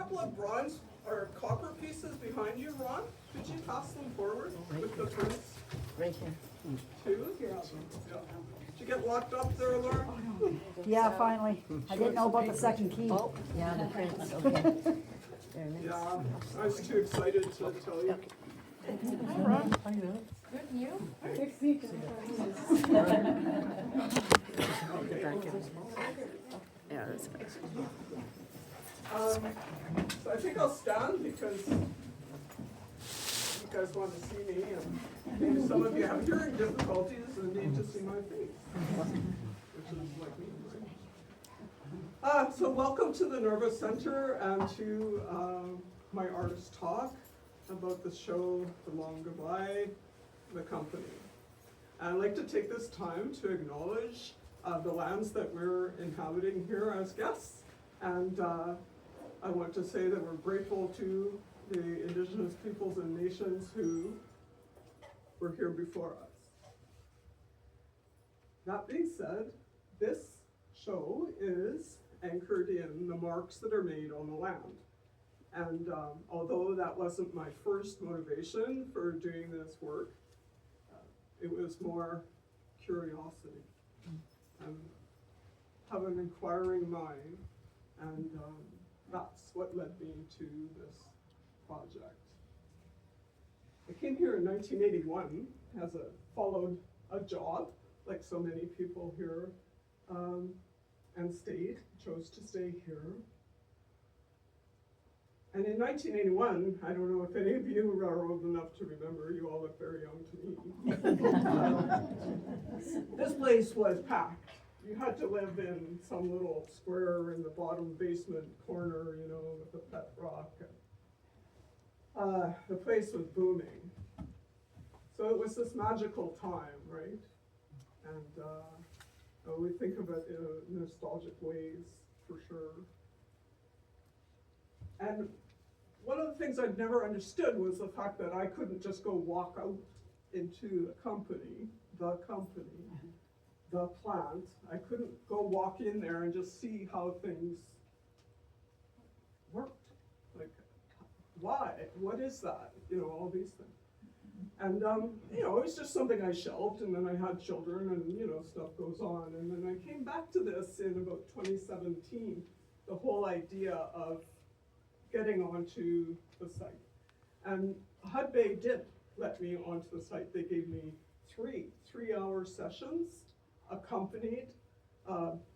couple of bronze or copper pieces behind you, Ron. Could you pass them forward with the prints? Right here. Too? Yeah. Did you get locked up there, Laura? Yeah, finally. I didn't know about the second key. Oh, yeah, the prints, okay. There it is. Yeah, I was too excited to tell you. Hi, Ron. How you doing? Good, and you? Get back in. Yeah, that's fine. So I think I'll stand because you guys want to see me, and maybe some of you have hearing difficulties and need to see my face, which is like me. So welcome to the NorVA Center and to my artist talk about the show The Long Goodbye, the company. And I'd like to take this time to acknowledge the lands that we're inhabiting here as guests, and I want to say that we're grateful to the Indigenous peoples and nations who were here before us. That being said, this show is anchored in the marks that are made on the land. And although that wasn't my first motivation for doing this work, it was more curiosity and have an inquiring mind, and that's what led me to this project. I came here in 1981 as followed a job, like so many people here, and chose to stay here. And in 1981, I don't know if any of you are old enough to remember, you all look very young to me. This place was packed. You had to live in some little square in the bottom basement corner, you know, with a pet rock. The place was booming. So it was this magical time, right? And we think of it in nostalgic ways, for sure. And one of the things I'd never understood was the fact that I couldn't just go walk out into the plant. I couldn't go walk in there and just see how things worked. Like, why? What is that? You know, all these things. And, you know, it was just something I shelved, and then I had children, and, you know, stuff goes on. And then I came back to this in about 2017, the whole idea of getting onto the site. And Hudbay did let me onto the site. They gave me three-hour sessions, accompanied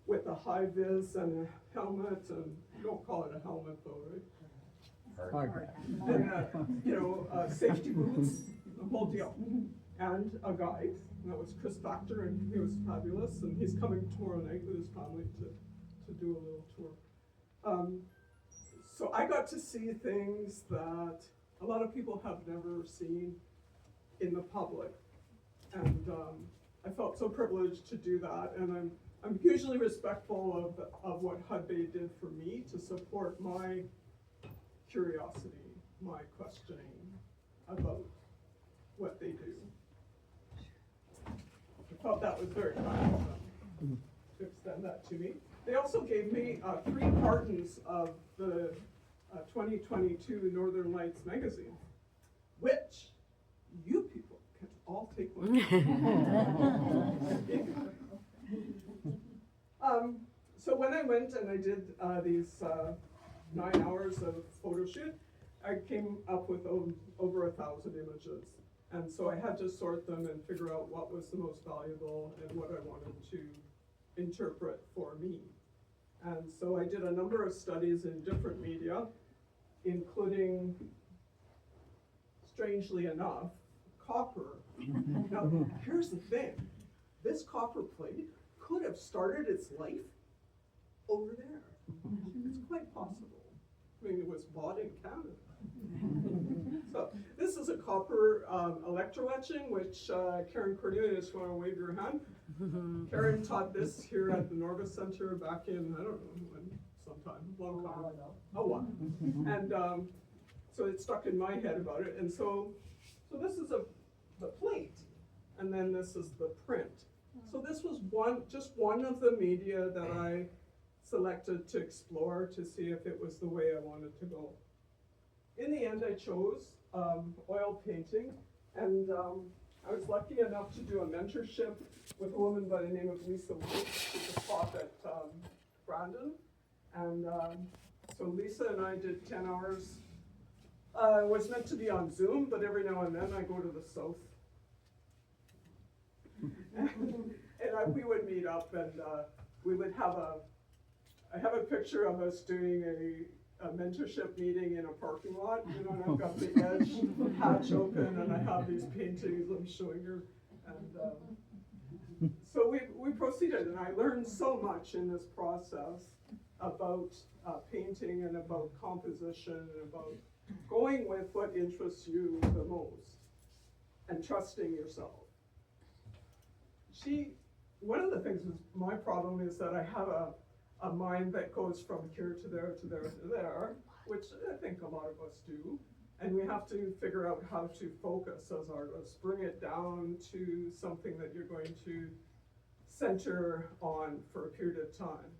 with a high vis and a helmet, and you don't call it a helmet though, right? Hard. And you know, safety boots, the whole deal, and a guide. And that was Chris Factor, and he was fabulous. And he's coming tomorrow night with his family to do a little tour. So I got to see things that a lot of people have never seen in the public, and I felt so privileged to do that. And I'm hugely respectful of what Hudbay did for me to support my curiosity, my questioning about what they do. I felt that was very kind of them to extend that to me. They also gave me 3 cartons of the 2022 Northern Lights magazine, which you people can all take one. So when I went and I did these 9 hours of photo shoot, I came up with over 1,000 images. And so I had to sort them and figure out what was the most valuable and what I wanted to interpret for me. And so I did a number of studies in different media, including, strangely enough, copper. Now, here's the thing. This copper plate could have started its life over there. It's quite possible. I mean, it was bought in Canada. So this is a copper electroetching, which Karen Cornelius, you want to wave your hand? Karen taught this here at the NorVA Center back in, I don't know when, sometime, long time ago. Oh, wow. And so it stuck in my head about it. And so this is the plate, and then this is the print. So this was just one of the media that I selected to explore to see if it was the way I wanted to go. In the end, I chose oil painting, and I was lucky enough to do a mentorship with a woman by the name of Lisa Wood. She's a taught at Brandon, and so Lisa and I did 10 hours. I was meant to be on Zoom, but every now and then I go to the south. And we would meet up, and we would have I have a picture of us doing a mentorship meeting in a parking lot, you know, and I've got the edge hatch open, and I have these paintings I'm showing her. And so we proceeded, and I learned so much in this process about painting and about composition and about going with what interests you the most and trusting yourself. One of the things is my problem is that I have a mind that goes from here to there to there to there, which I think a lot of us do. And we have to figure out how to focus as artists, bring it down to something that you're going to center on for a period of time.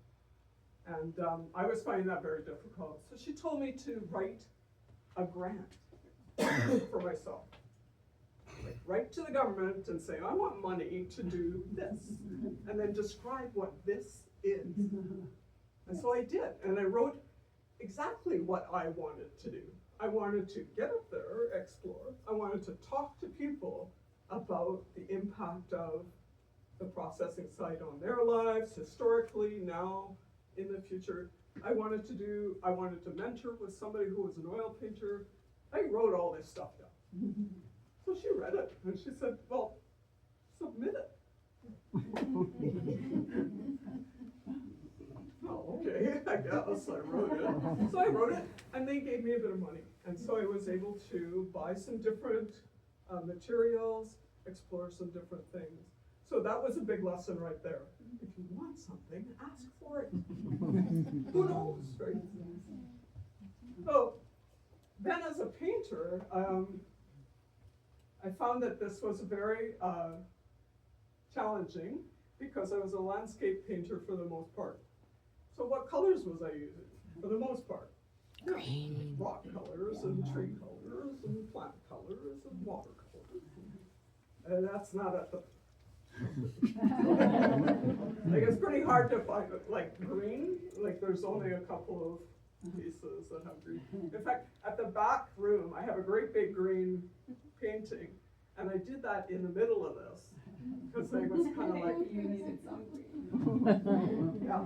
And I was finding that very difficult. So she told me to write a grant for myself. Like, write to the government and say, I want money to do this, and then describe what this is. And so I did, and I wrote exactly what I wanted to do. I wanted to get up there, explore. I wanted to talk to people about the impact of the processing site on their lives, historically, now, in the future. I wanted to mentor with somebody who was an oil painter. I wrote all this stuff down. So she read it, and she said, well, submit it. Oh, okay, I guess I wrote it. So I wrote it, and they gave me a bit of money. And so I was able to buy some different materials, explore some different things. So that was a big lesson right there. If you want something, ask for it. Who knows, right? So then as a painter, I found that this was very challenging because I was a landscape painter for the most part. So what colors was I using for the most part? Green. Rock colors and tree colors and plant colors and water colors. And that's not at the like, it's pretty hard to find like green. Like, there's only a couple of pieces that have green. In fact, at the back room, I have a great big green painting, and I did that in the middle of this because I was kind of like, you needed some green. yeah.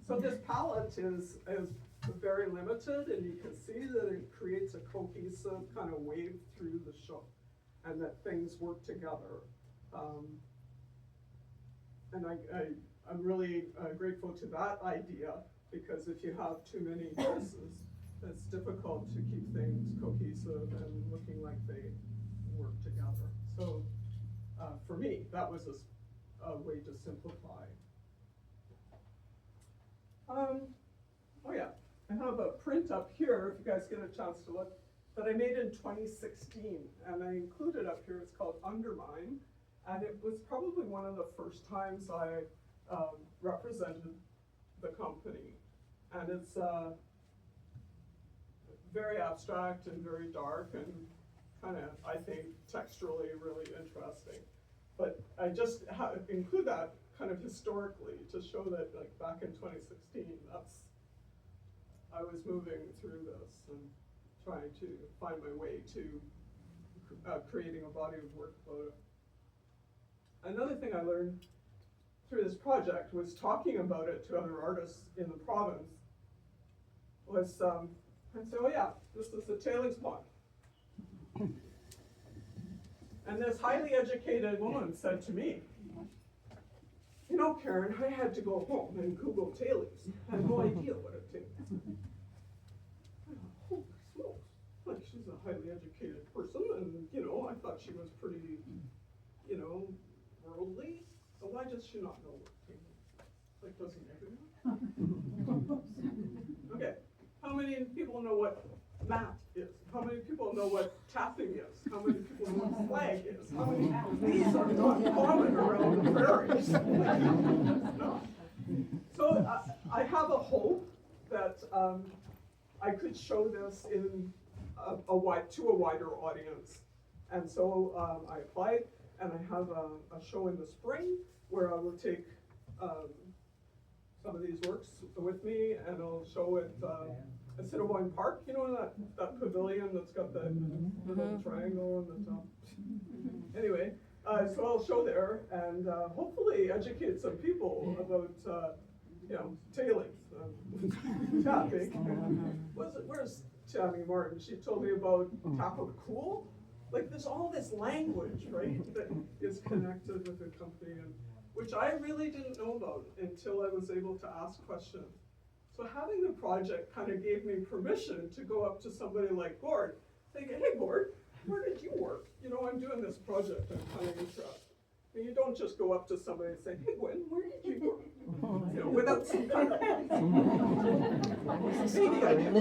So this palette is very limited, and you can see that it creates a cohesive kind of wave through the show, and that things work together. And I'm really grateful to that idea, because if you have too many pieces, it's difficult to keep things cohesive and looking like they work together. So for me, that was a way to simplify. Oh yeah, I have a print up here, if you guys get a chance to look, that I made in 2016, and I included up here. It's called Undermine. And it was probably one of the first times I represented the company. And it's very abstract and very dark and kind of, I think, texturally really interesting. But I just include that kind of historically to show that, like, back in 2016, I was moving through this and trying to find my way to creating a body of work about it. Another thing I learned through this project was talking about it to other artists in the province. Was I said, oh yeah, this is the tailings pond. And this highly educated woman said to me, you know, Karen, I had to go home and Google tailings. I had no idea what a tailings is. Holy smokes, like, she's a highly educated person, and, you know, I thought she was pretty, you know, worldly. So why does she not know what tailings is? Like, doesn't everyone? Okay, how many people know what mat is? How many people know what tapping is? How many people know what flag is? How many? These are not common around the prairies. No. So I I could show this in to a wider audience. And so I applied, and I have a show in the spring where I will take some of these works with me, and I'll show it at Assiniboine Park. You know that pavilion that's got the little triangle on the top? Anyway, so I'll show there and hopefully educate some people about, tailings. Tapping. Where's Tammy Martin? She told me about tap of cool. Like there's all this language, right, that is connected with the company, and which I really didn't know about until I was able to ask questions. So having the project kind of gave me permission to go up to somebody like Gord, saying, hey Gord, where did you work? I'm doing this project, I'm kind of interested. And you don't just go up to somebody and say, hey Gwen, where did you work? Without some kind of, maybe I did.